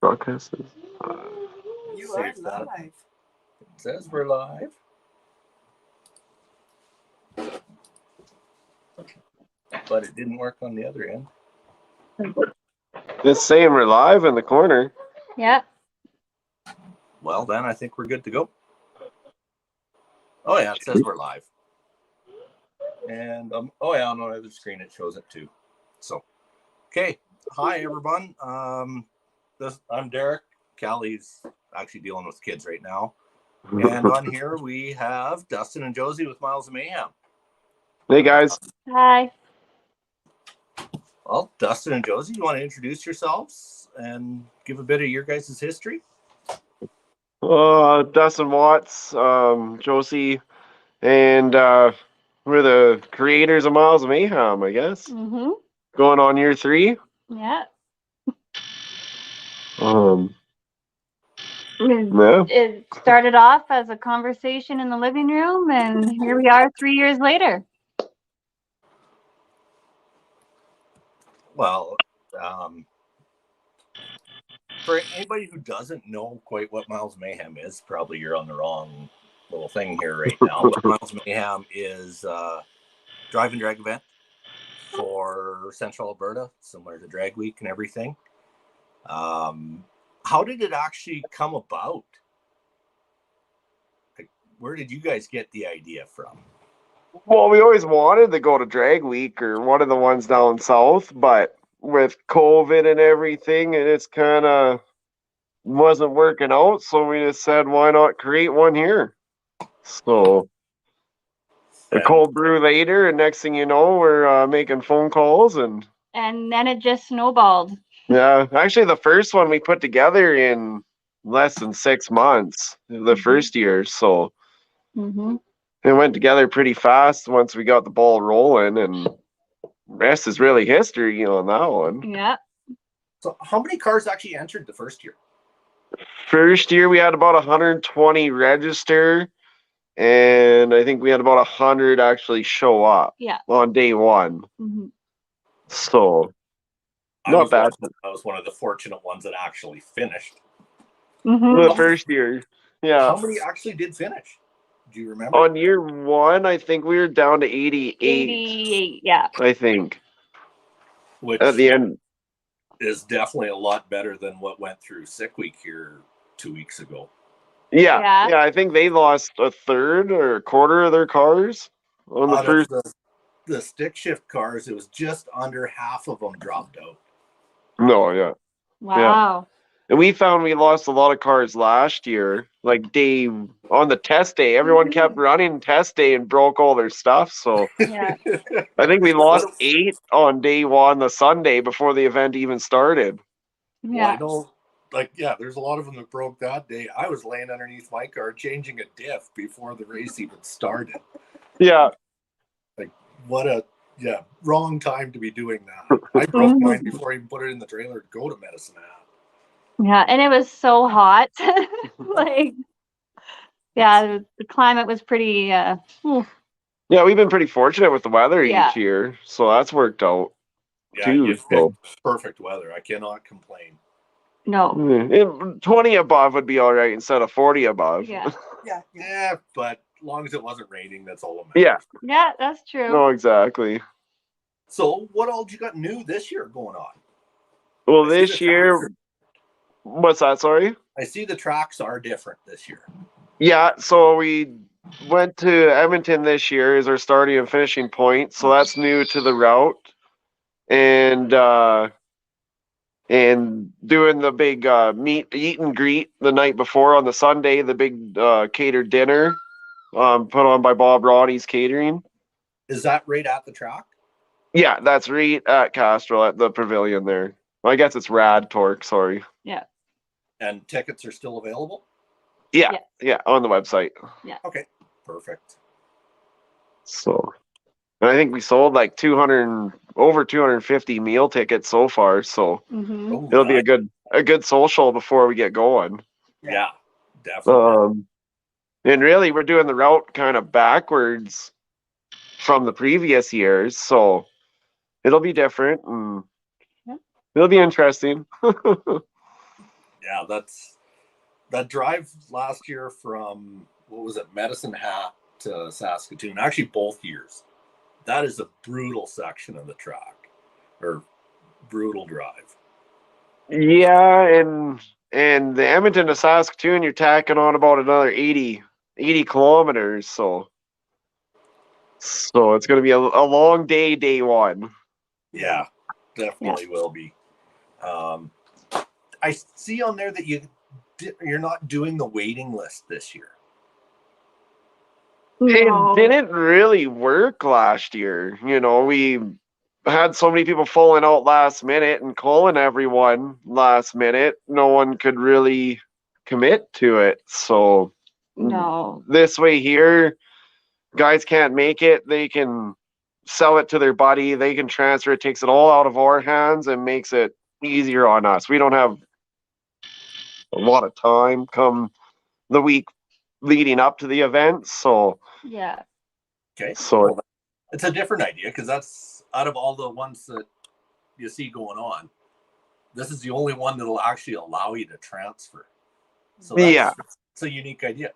Broadcast is. You are live. It says we're live. But it didn't work on the other end. It's saying we're live in the corner. Yeah. Well, then I think we're good to go. Oh, yeah, it says we're live. And, oh, yeah, on the other screen it shows it too. So, okay. Hi, everyone. I'm Derek. Callie's actually dealing with kids right now. And on here we have Dustin and Josie with Miles of Mayhem. Hey, guys. Hi. Well, Dustin and Josie, you want to introduce yourselves and give a bit of your guys' history? Dustin Watts, Josie, and we're the creators of Miles of Mayhem, I guess. Mm-hmm. Going on year 3. Yeah. Yeah. It started off as a conversation in the living room, and here we are 3 years later. Well, for anybody who doesn't know quite what Miles Mayhem is, probably you're on the wrong little thing here right now. But Miles Mayhem is a drive and drag event for Central Alberta, similar to Drag Week and everything. How did it actually come about? Like, where did you guys get the idea from? Well, we always wanted to go to Drag Week or one of the ones down south, but with COVID and everything, it just kind of wasn't working out. So we just said, why not create one here? So a cold brew later, and next thing you know, we're making phone calls, and then it just snowballed. Yeah, actually, the first one we put together in less than 6 months, the first year. So it went together pretty fast once we got the ball rolling, and the rest is really history on that one. Yeah. So how many cars actually entered the first year? First year, we had about 120 register, and I think we had about 100 actually show up on day one. So not bad. I was one of the fortunate ones that actually finished. The first year. Yeah. How many actually did finish? Do you remember? On year 1, I think we were down to 88. 88, yeah. I think. Which at the end is definitely a lot better than what went through Sick Week here 2 weeks ago. Yeah, I think they lost a third or a quarter of their cars on the first. The stick shift cars, it was just under half of them dropped out. No, yeah. Wow. Yeah. And we found we lost a lot of cars last year. Like on the test day, everyone kept running test day and broke all their stuff. So yeah. I think we lost 8 on day 1, the Sunday before the event even started. Yeah. Well, I know, there's a lot of them that broke that day. I was laying underneath my car changing a diff before the race even started. Yeah. Like, what a wrong time to be doing that. I broke mine before I even put it in the trailer to go to Medicine Hat. Yeah, and it was so hot. The climate was pretty Yeah, we've been pretty fortunate with the weather each year, so that's worked out too. So perfect weather. I cannot complain. No. 20 above would be all right instead of 40 above. Yeah. Yeah, but as long as it wasn't raining, that's all that matters. Yeah, that's true. No, exactly. So what all you got new this year going on? Well, this year, what's that, sorry? I see the tracks are different this year. Yeah, so we went to Edmonton this year as our starting and finishing point, so that's new to the route. And doing the big eat and greet the night before on the Sunday, the big catered dinner put on by Bob Roddy's Catering. Is that right at the track? Yeah, that's right at Castrol at the pavilion there. Well, I guess it's Rad Torque, sorry. Yeah. And tickets are still available? Yeah, on the website. Yeah. Okay, perfect. So, and I think we sold like over 250 meal tickets so far, so it'll be a good social before we get going. Yeah, definitely. And really, we're doing the route kind of backwards from the previous years, so it'll be different. And It'll be interesting. Yeah, that drive last year from, what was it, Medicine Hat to Saskatoon, actually both years. That is a brutal section of the track, or brutal drive. Yeah, and the Edmonton to Saskatoon, you're tacking on about another 80 kilometers, so it's going to be a long day one. Yeah, definitely will be. I see on there that you're not doing the waiting list this year. No. It didn't really work last year. You know, we had so many people falling out last minute and calling everyone last minute. No one could really commit to it. So No. This way here, guys can't make it. They can sell it to their buddy. They can transfer it. Takes it all out of our hands and makes it easier on us. We don't have a lot of time come the week leading up to the event. So yeah. Okay. So well, it's a different idea, because that's, out of all the ones that you see going on, this is the only one that'll actually allow you to transfer. So that's it's a unique idea.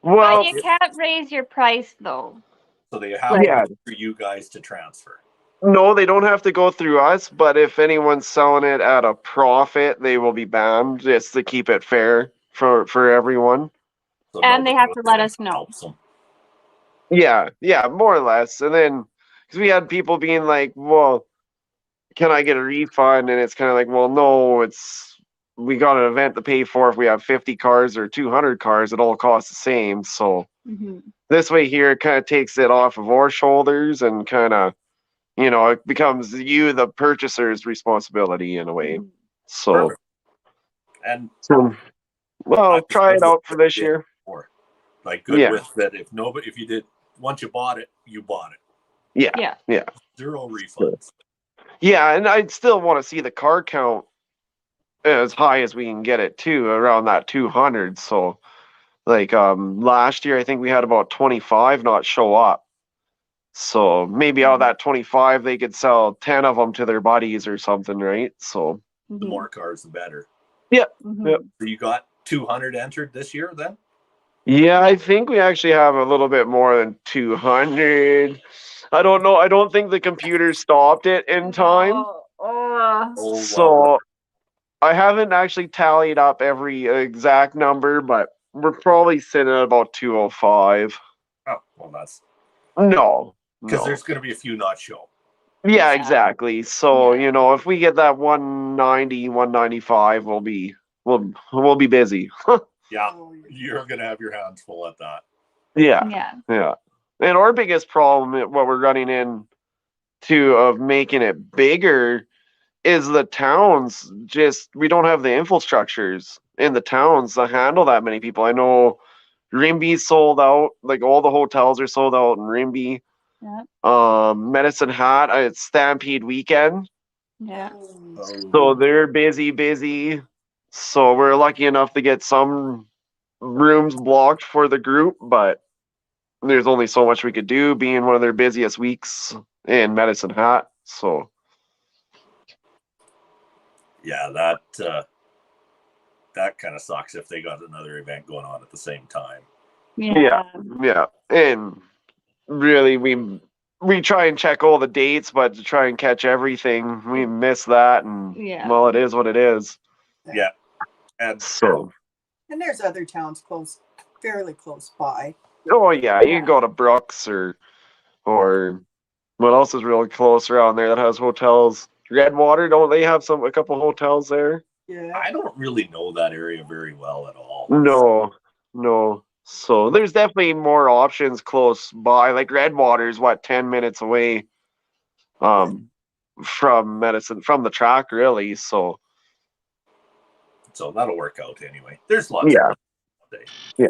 Well, but you can't raise your price though. So they have to go for you guys to transfer. No, they don't have to go through us, but if anyone's selling it at a profit, they will be banned, just to keep it fair for everyone. So and they have to let us know. Yeah, more or less. And then, because we had people being like, well, can I get a refund? And it's kind of like, well, no, we got an event to pay for. If we have 50 cars or 200 cars, it all costs the same. So this way here, it kind of takes it off of our shoulders and kind of, you know, it becomes you, the purchaser's responsibility in a way. So, perfect. And well, try it out for this year. Like good with that. If you did, once you bought it, you bought it. Yeah. 0 refunds. Yeah, and I'd still want to see the car count as high as we can get it too, around that 200. So, like last year, I think we had about 25 not show up. So maybe out of that 25, they could sell 10 of them to their buddies or something, right? So the more cars, the better. Yep. So you got 200 entered this year, then? Yeah, I think we actually have a little bit more than 200. I don't know. I don't think the computer stopped it in time. So I haven't actually tallied up every exact number, but we're probably sitting at about 205. Oh, well, that's... No. Because there's going to be a few not show. Yeah, exactly. So, you know, if we get that 190, 195, we'll be busy. Yeah, you're going to have your hands full at that. Yeah. And our biggest problem, what we're running into of making it bigger, is the towns. We don't have the infrastructures in the towns to handle that many people. I know Rimby's sold out. Like all the hotels are sold out in Rimby. Yeah. Medicine Hat, it's Stampede weekend. Yeah. So they're busy. So we're lucky enough to get some rooms blocked for the group, but there's only so much we could do, being one of their busiest weeks in Medicine Hat. So yeah, that kind of sucks if they got another event going on at the same time. Yeah. And really, we try and check all the dates, but to try and catch everything, we miss that, and well, it is what it is. Yeah. And there's other towns fairly close by. Oh yeah, you can go to Brooks or what else is really close around there that has hotels? Redwater, don't they have a couple hotels there? Yeah. I don't really know that area very well at all. No. So there's definitely more options close by. Like Redwater's 10 minutes away from the track, really. So that'll work out anyway. There's lots of days. Yeah.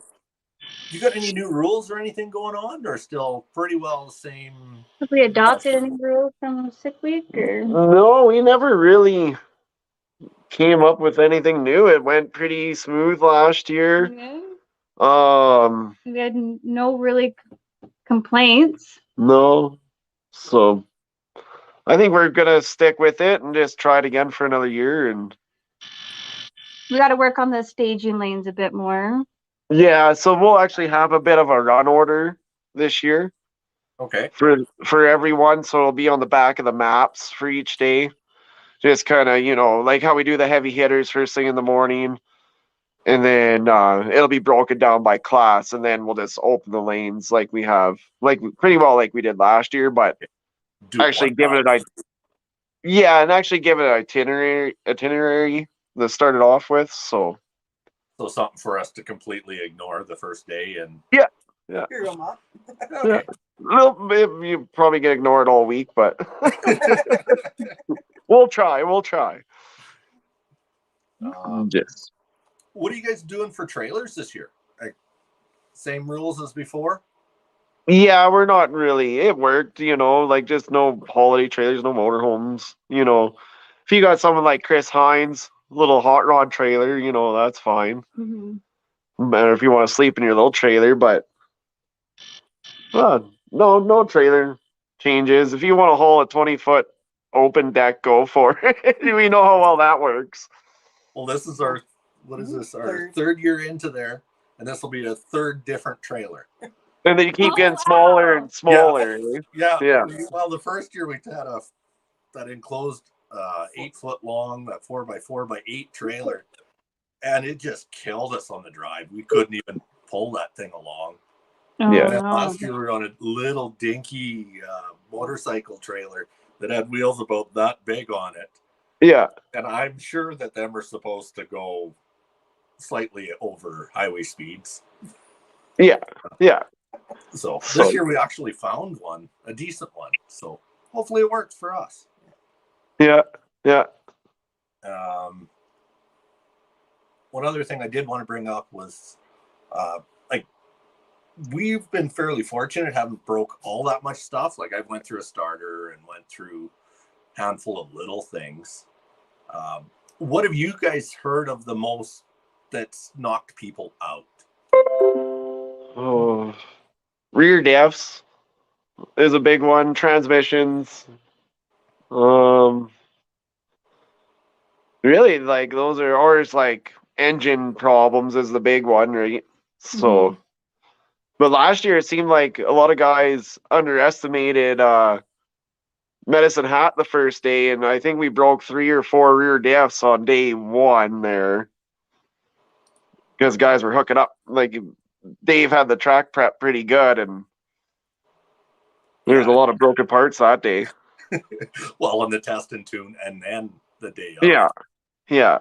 You got any new rules or anything going on, or still pretty well the same? Have we adopted any rules from Sick Week? Or? No, we never really came up with anything new. It went pretty smooth last year. We had no really complaints. No. So I think we're gonna stick with it and just try it again for another year. And We got to work on the staging lanes a bit more. yeah, so we'll actually have a bit of a run order this year Okay. for everyone. So it'll be on the back of the maps for each day. Just kind of, like how we do the heavy hitters first thing in the morning. And then it'll be broken down by class, and then we'll just open the lanes like we have, like pretty well like we did last year. But actually give it an actually give it an itinerary to start it off with. So something for us to completely ignore the first day and yeah. Here you go, Mom. Okay. Well, you probably get ignored all week, but we'll try. Yes. What are you guys doing for trailers this year? Like, same rules as before? Yeah, we're not really. It worked, like just no holiday trailers, no motorhomes. If you got someone like Chris Hines, little hot rod trailer, that's fine. Mm-hmm. Matter if you want to sleep in your little trailer, but no trailer changes. If you want to haul a 20-foot open deck, go for it. We know how well that works. Well, this is our third year into there, and this will be a third different trailer. And then you keep getting smaller and smaller. Yeah. Well, the first year we had that enclosed 8-foot long, that 4x4x8 trailer, and it just killed us on the drive. We couldn't even pull that thing along. Oh, Yeah. And then last year we were on a little dinky motorcycle trailer that had wheels about that big on it. Yeah. And I'm sure that them are supposed to go slightly over highway speeds. Yeah. So this year we actually found one, a decent one. So hopefully it works for us. Yeah. One other thing I did want to bring up was, we've been fairly fortunate, haven't broke all that much stuff. Like I went through a starter and went through a handful of little things. What have you guys heard of the most that's knocked people out? Oh, rear diffs is a big one. Transmissions. Really, like those are always like engine problems is the big one, right? So, but last year it seemed like a lot of guys underestimated Medicine Hat the first day, and I think we broke 3 or 4 rear diffs on day one there because guys were hooking up. Like Dave had the track prep pretty good, and there's a lot of broken parts that day. Well, on the test and tune, and then the day off. Yeah.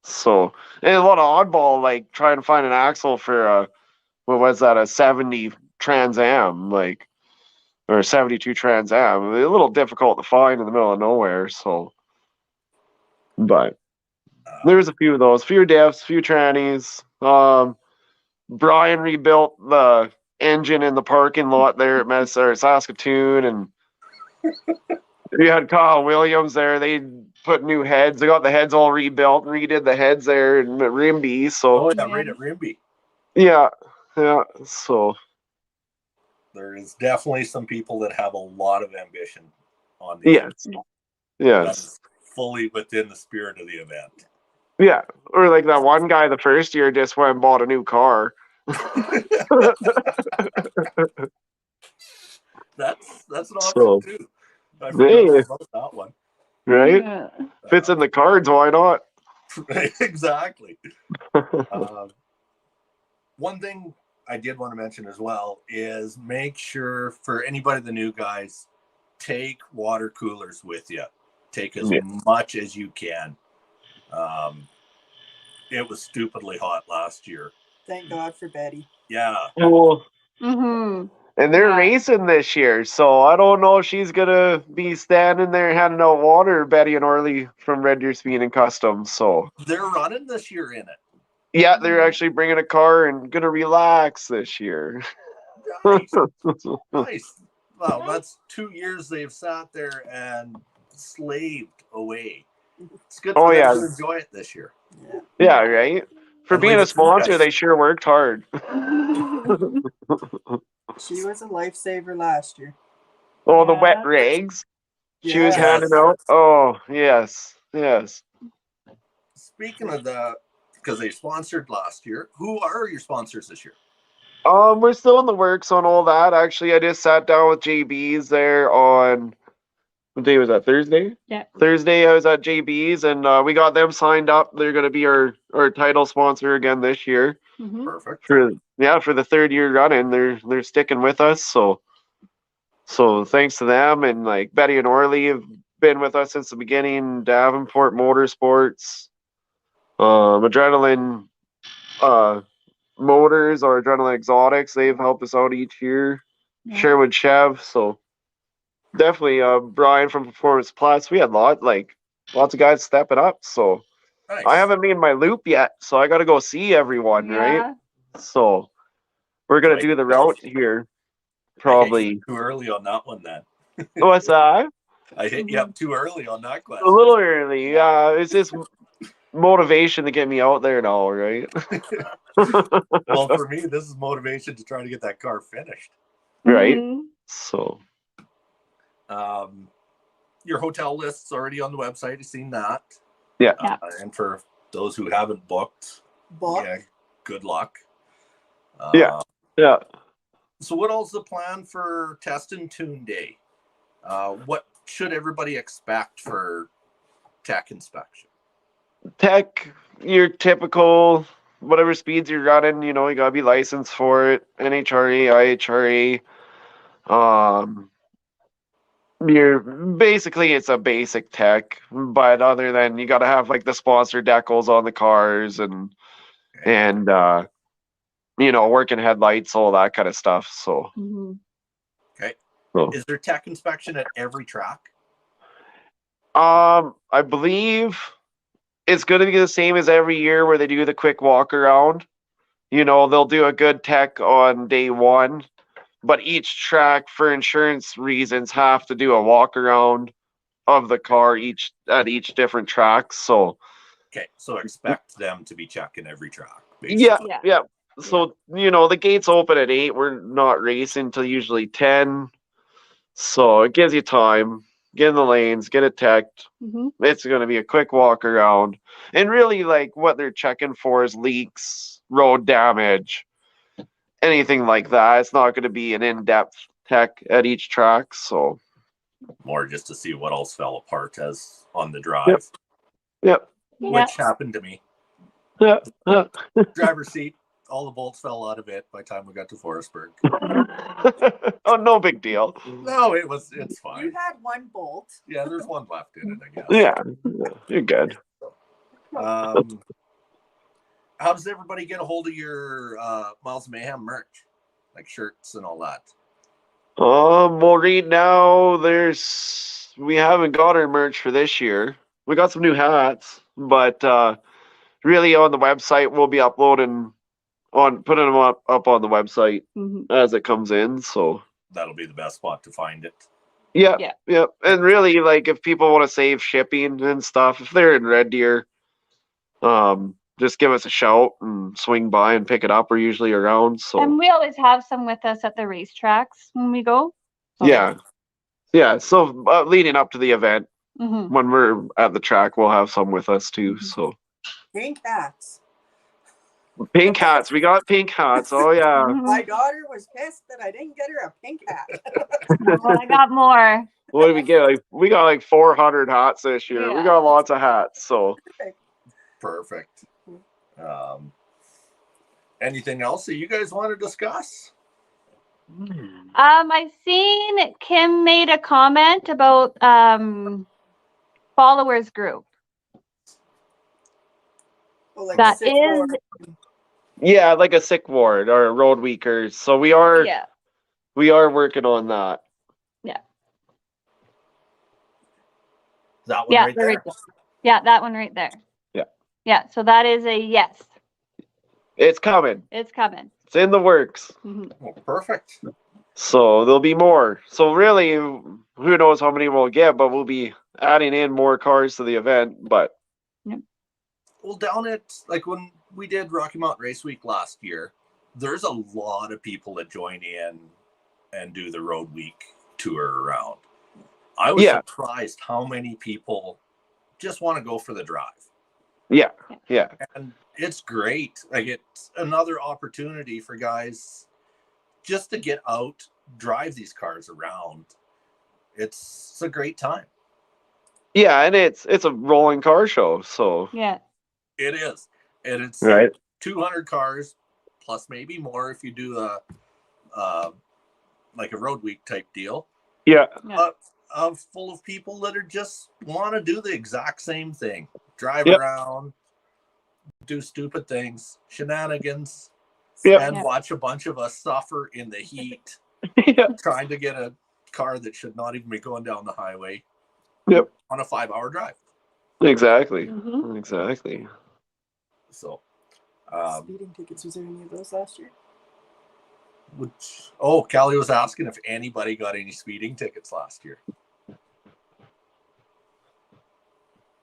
So, and a lot of oddball, like trying to find an axle for a 70 Trans Am, like, or a 72 Trans Am. A little difficult to find in the middle of nowhere. So, but there's a few of those, few diffs, few trannies. Brian rebuilt the engine in the parking lot there at Saskatoon, and we had Kyle Williams there. They put new heads. They got the heads all rebuilt and redid the heads there in Rimby. So right at Rimby. Yeah. So there is definitely some people that have a lot of ambition on these. Yes. That's fully within the spirit of the event. Yeah. Or like that one guy the first year just went and bought a new car. That's an option too. I forgot about that one. Right? Yeah. Fits in the cards, why not? Exactly. One thing I did want to mention as well is make sure for anybody, the new guys, take water coolers with you. Take as much as you can. It was stupidly hot last year. Thank God for Betty. Yeah. Cool. Mm-hmm. And they're racing this year, so I don't know if she's gonna be standing there handing out water, Betty and Orly from Red Deer Speed and Customs. So they're running this year in it. Yeah, they're actually bringing a car and gonna relax this year. Nice. Nice. Wow, that's 2 years they've sat there and slaved away. It's good for them to enjoy it this year. Yeah, right? For being a sponsor, they sure worked hard. She was a lifesaver last year. Oh, the wet rags. She was Yeah. handing out. Oh, yes. Yes. Speaking of the, because they sponsored last year, who are your sponsors this year? We're still in the works on all that. Actually, I just sat down with JB's there on what day was that? Thursday? Yeah. Thursday, I was at JB's and we got them signed up. They're going to be our title sponsor again this year. Mhm. Perfect. For the third year running, they're sticking with us. So thanks to them, and like Betty and Orly have been with us since the beginning. Davenport Motorsports, Adrenaline Motors or Adrenaline Exotics, they've helped us out each year. Yeah. Sherwood Chev, so definitely Brian from Performance Plus. We had lots of guys stepping up. So Nice. I haven't made my loop yet, so I got to go see everyone, right? Yeah. So we're gonna Right. do the route here. I hit Probably. you too early on that one then. What's that? I hit you up too early on that question. A little early, yeah. It's just motivation to get me out there now, right? Well, for me, this is motivation to try to get that car finished. Right. Mhm. So Your hotel list's already on the website. You've seen that. yeah. Yeah. And for those who haven't booked, Book. yeah, good luck. Yeah. Yeah. So what else is the plan for Test and Tune Day? What should everybody expect for tech inspection? Tech, your typical whatever speeds you're running, you gotta be licensed for it. NHRA, IHRA. It's a basic tech, but other than you gotta have like the sponsor decals on the cars and working headlights, all that kind of stuff. So Mhm. Okay. So. Is there tech inspection at every track? I believe it's going to be the same as every year where they do the quick walk around. They'll do a good tech on day one, but each track for insurance reasons have to do a walk around of the car at each different track. So Okay, so expect them to be checking every track. Basically. yeah, yeah. So the gates open at 8. We're not racing till usually 10. So it gives you time. Get in the lanes, get it teched. Mhm. It's going to be a quick walk around. And really, like, what they're checking for is leaks, road damage, anything like that. It's not going to be an in-depth tech at each track. So More just to see what else fell apart as on the drive. Yep. Which happened to me. Yep. Driver's seat, all the bolts fell out of it by the time we got to Forestburg. Oh, no big deal. No, it's fine. You had one bolt. Yeah, there's one left in it, I guess. Yeah, you're good. How does everybody get a hold of your Miles Mayhem merch, like shirts and all that? Well, right now we haven't got our merch for this year. We got some new hats, but really on the website we'll be uploading putting them up on the website as it comes in. So that'll be the best spot to find it. Yeah. And really, like, if people want to save shipping and stuff, if they're in Red Deer, just give us a shout and swing by and pick it up. We're usually around. So And we always have some with us at the racetracks when we go. So. Yeah. So leading up to the event, Mm-hmm. when we're at the track, we'll have some with us too. So Pink hats. Pink hats. We got pink hats. Oh yeah. My daughter was pissed that I didn't get her a pink hat. Well, I got more. What did we get? We got like 400 hats this year. Yeah. We got lots of hats. So Perfect. Anything else that you guys want to discuss? I seen Kim made a comment about followers group. Well, like That sick is ward. yeah, like a sick ward or a road weekers. So we are working on that. Yeah. That one right there. Right there. Yeah, that one right there. Yeah. Yeah, so that is a yes. It's coming. It's coming. It's in the works. Mm-hmm. Oh, perfect. So there'll be more. So really, who knows how many we'll get, but we'll be adding in more cars to the event. But well, down at like when we did Rocky Mountain Race Week last year, there's a lot of people that join in and do the road week tour around. I was Yeah. surprised how many people just want to go for the drive. Yeah. And it's great. Like, it's another opportunity for guys just to get out, drive these cars around. It's a great time. Yeah, and it's a rolling car show, so Yeah. It is. And it's right. 200 cars plus maybe more if you do like a road week type deal. Yeah. Full of people that are just want to do the exact same thing. Drive Yep. around, do stupid things, shenanigans, Yep. and watch a bunch of us suffer in the heat Yeah. trying to get a car that should not even be going down the highway. Yep. On a 5-hour drive. Exactly. Mhm. Exactly. So, Speeding tickets, was there any of those last year? Callie was asking if anybody got any speeding tickets last year.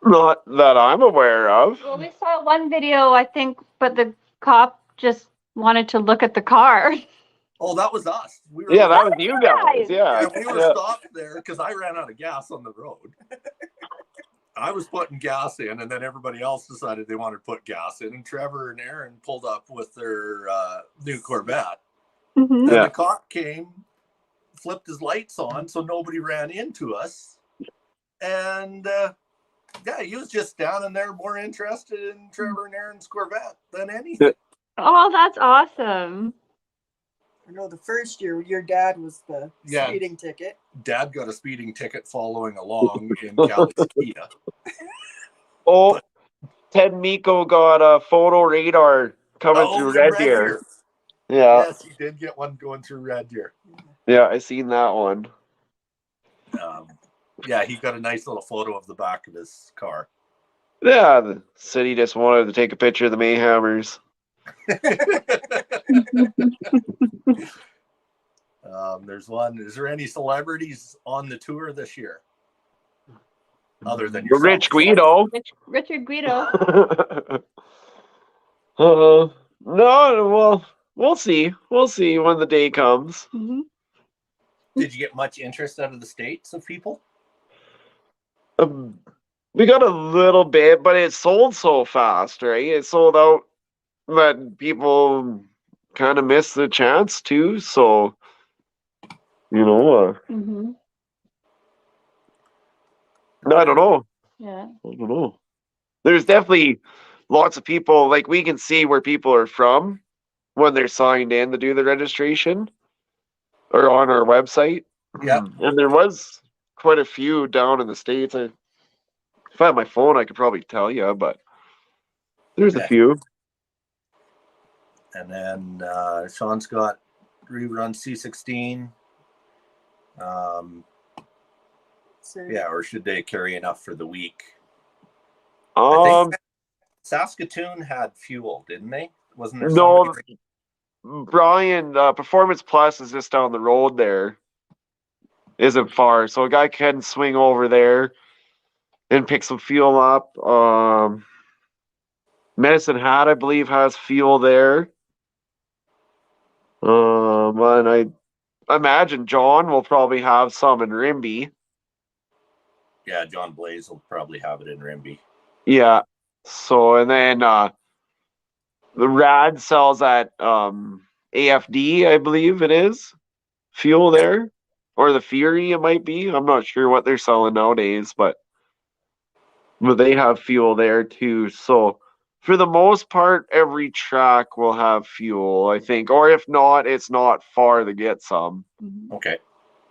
Not that I'm aware of. Well, we saw one video, I think, but the cop just wanted to look at the car. Oh, that was us. We were Yeah, that was you guys. Yeah. we were stopped there because I ran out of gas on the road. I was putting gas in, and then everybody else decided they wanted to put gas in, and Trevor and Aaron pulled up with their new Corvette. Mhm. Then Yeah. the cop came, flipped his lights on so nobody ran into us. And he was just standing there more interested in Trevor and Aaron's Corvette than anything. Oh, that's awesome. I know the first year your dad was the Yeah. speeding ticket. Dad got a speeding ticket following along in Callie's Kia. Oh, Ted Miko got a photo radar coming through the Red Deer. Yeah. Yes, he did get one going through Red Deer. Yeah, I seen that one. He got a nice little photo of the back of his car. Yeah, the city just wanted to take a picture of the Mayhammers. There's one. Is there any celebrities on the tour this year? Other than yourself? Rich Guido. Richard Guido. No, well, we'll see. We'll see when the day comes. Mhm. Did you get much interest out of the States of people? We got a little bit, but it sold so fast, right? It sold out that people kind of missed the chance too. So, Mhm. I don't know. Yeah. I don't know. There's definitely lots of people, like we can see where people are from when they're signed in to do the registration or on our website. Yeah. And there was quite a few down in the States. If I had my phone, I could probably tell you, but there's a few. And then Sean's got rerun C16. Or should they carry enough for the week? I think Saskatoon had fuel, didn't they? Wasn't there somebody? No, Brian, Performance Plus is just down the road there. Isn't far. So a guy can swing over there and pick some fuel up. Medicine Hat, I believe, has fuel there. And I imagine John will probably have some in Rimby. Yeah, John Blaze will probably have it in Rimby. Yeah. So, and then the Rad sells at AFD, I believe it is. Fuel there. Or the Fury, it might be. I'm not sure what they're selling nowadays, but they have fuel there too. So, for the most part, every track will have fuel, I think. Or if not, it's not far to get some. Mhm. Okay.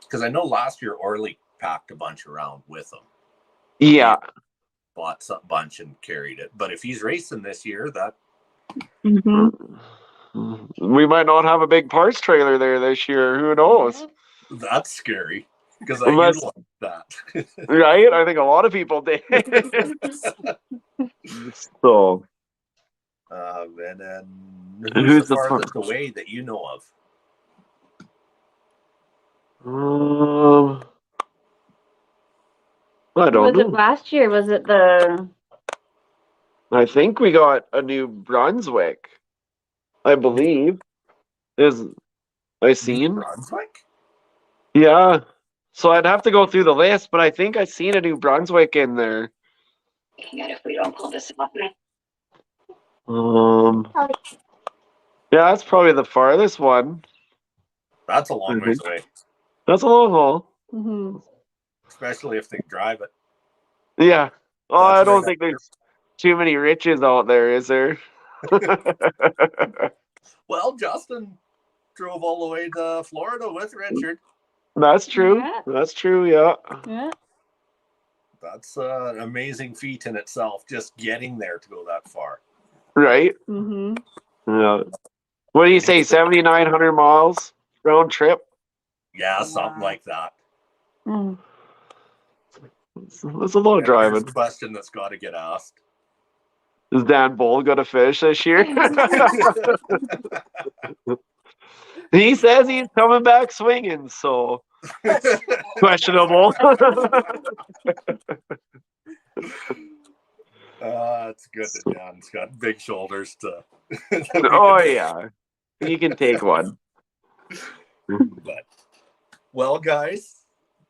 Because I know last year Orly packed a bunch around with him. Yeah. He bought a bunch and carried it. But if he's racing this year, that... Mhm. We might not have a big parts trailer there this year. Who knows? That's scary. Because Unless- I like that. Right? I think a lot of people did. So... and then Who's the the farthest away that you know of? I don't Was it know. last year? Was it the? I think we got a New Brunswick. I believe. I seen. Brunswick? Yeah. So I'd have to go through the list, but I think I seen a New Brunswick in there. If we don't pull this off. Yeah, that's probably the farthest one. That's a long ways away, That's a long haul. Mm-hmm. especially if they drive it. Yeah. Oh, That's I don't right think there's too many riches out there, is there? Well, Justin drove all the way to Florida with Richard. That's true. Yeah. That's true, yeah. Yeah. That's an amazing feat in itself, just getting there to go that far. Right? Mm-hmm. Yeah. What do you say, 7,900 miles round trip? Yeah, something like that. Mm. That's a lot of And driving. here's the question that's got to get asked. Is Dan Bull going to finish this year? He says he's coming back swinging, so questionable. It's good that Dan's got big shoulders to. Oh, yeah. He can take one. But, well, guys,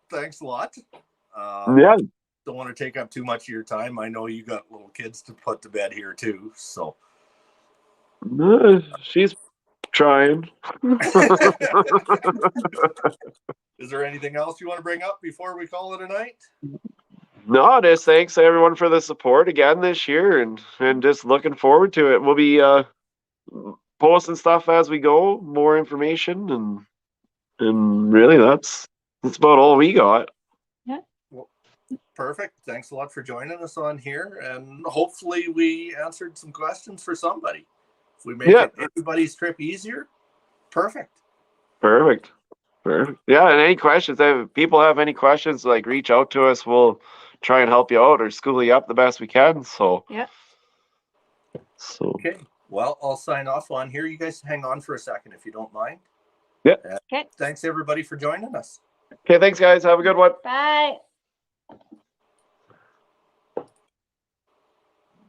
thanks a lot. Yeah. Don't want to take up too much of your time. I know you got little kids to put to bed here too, so She's trying. Is there anything else you want to bring up before we call it a night? No, just thanks everyone for the support again this year, and just looking forward to it. We'll be posting stuff as we go, more information, and really that's about all we got. Perfect. Thanks a lot for joining us on here, and hopefully we answered some questions for somebody. If we make everybody's trip easier, perfect. Yeah, and any questions, if people have any questions, like reach out to us. We'll try and help you out or school you up the best we can. So yeah. So okay. Well, I'll sign off on here. You guys hang on for a second if you don't mind. Yeah. Okay. Thanks everybody for joining us. Okay, thanks guys. Have a good one. Bye.